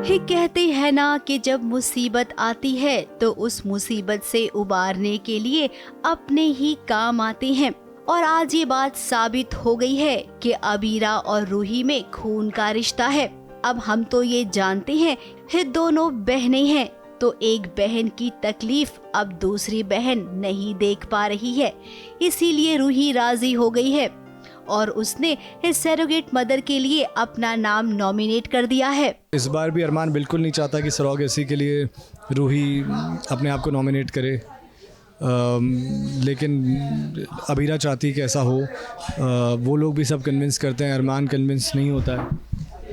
ये कहते हैं ना कि जब मुसीबत आती है तो उस मुसीबत से उबारने के लिए अपने ही काम आते हैं। और आज ये बात साबित हो गई है कि अबीरा और रूही में खून का रिश्ता है। अब हम तो ये जानते हैं ये दोनों बहनें हैं, तो एक बहन की तकलीफ अब दूसरी बहन नहीं देख पा रही है, इसीलिए रूही राजी हो गई है और उसने इस सरोगेट मदर के लिए अपना नाम नॉमिनेट कर दिया है। इस बार भी अरमान बिल्कुल नहीं चाहता कि सरोगेसी के लिए रूही अपने आप को नॉमिनेट करे, लेकिन अबीरा चाहती कि ऐसा हो। वो लोग भी सब कन्विंस करते हैं, अरमान कन्विंस नहीं होता है,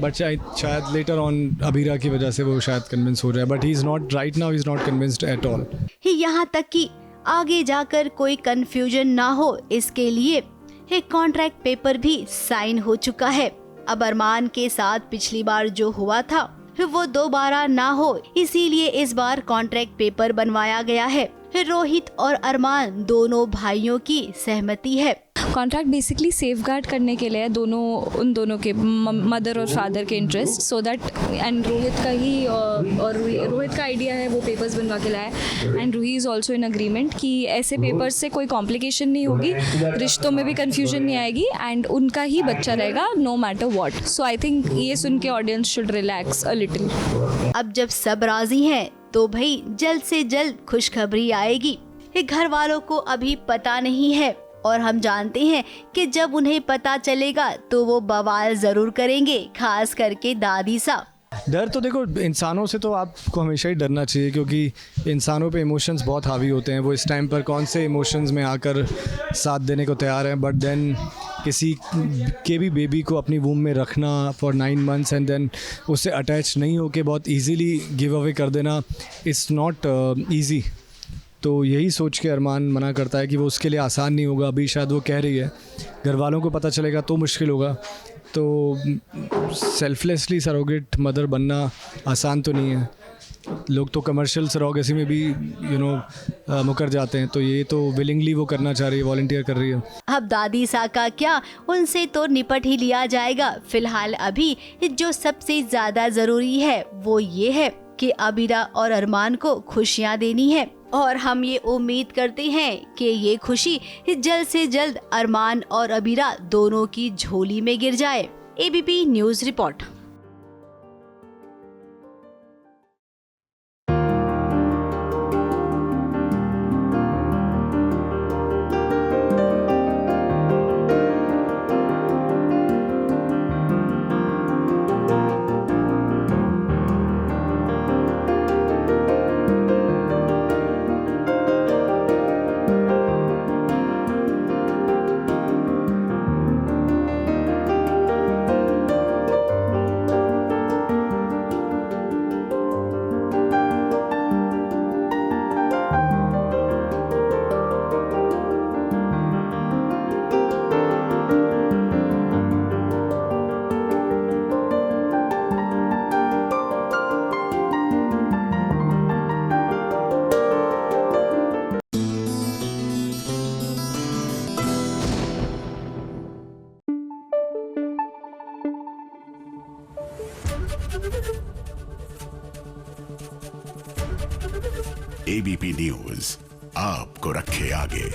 बट शायद लेटर ऑन अबीरा की वजह से वो शायद कन्विंस हो जाए, but he is not right now, he is not convinced at all. यहाँ तक कि आगे जाकर कोई कंफ्यूजन ना हो इसके लिए एक कॉन्ट्रैक्ट पेपर भी साइन हो चुका है। अब अरमान के साथ पिछली बार जो हुआ था वो दोबारा ना हो, इसीलिए इस बार कॉन्ट्रैक्ट पेपर बनवाया गया है। रोहित और अरमान दोनों भाइयों की सहमति है। कॉन्ट्रैक्ट बेसिकली सेफगार्ड करने के लिए उन दोनों के मदर और फादर के interest, so that and Rohit का ही और रोहित का आइडिया है, वो पेपर्स बनवा के लाया and Ruhi is also in agreement कि ऐसे पेपर्स से कोई कॉम्प्लिकेशन नहीं होगी, रिश्तों में भी कन्फ्यूजन नहीं आएगी एंड उनका ही बच्चा रहेगा no matter what. So I think ये सुन के audience should relax a little. अब जब सब राजी हैं तो भाई जल्द से जल्द खुशखबरी आएगी। ये घर वालों को अभी पता नहीं है और हम जानते हैं कि जब उन्हें पता चलेगा तो वो बवाल जरूर करेंगे, खास करके दादी साहब। डर तो देखो, इंसानों से तो आपको हमेशा ही डरना चाहिए, क्योंकि इंसानों पे इमोशंस बहुत हावी होते हैं। वो इस टाइम पर कौन से इमोशंस में आकर साथ देने को तैयार हैं, बट देन किसी के भी बेबी को अपनी वूम में रखना फॉर 9 मंथ्स एंड देन उससे अटैच नहीं होके बहुत इजीली गिव अवे कर देना, इट्स नॉट ईजी। तो यही सोच के अरमान मना करता है कि वो उसके लिए आसान नहीं होगा। अभी शायद वो कह रही है, घर वालों को पता चलेगा तो मुश्किल होगा। तो सेल्फलेसली सरोगेट मदर बनना आसान तो नहीं है। लोग तो कमर्शियल सरोगेसी में भी मुकर जाते हैं, तो ये तो विलिंगली वो करना चाह रही है, वॉलंटियर कर रही है। अब दादी सा का क्या, उनसे तो निपट ही लिया जाएगा। फिलहाल अभी जो सबसे ज्यादा जरूरी है वो ये है कि अबीरा और अरमान को खुशियाँ देनी है और हम ये उम्मीद करते हैं कि ये खुशी जल्द से जल्द अरमान और अबीरा दोनों की झोली में गिर जाए। ABP news report. ABP news आपको रखे आगे।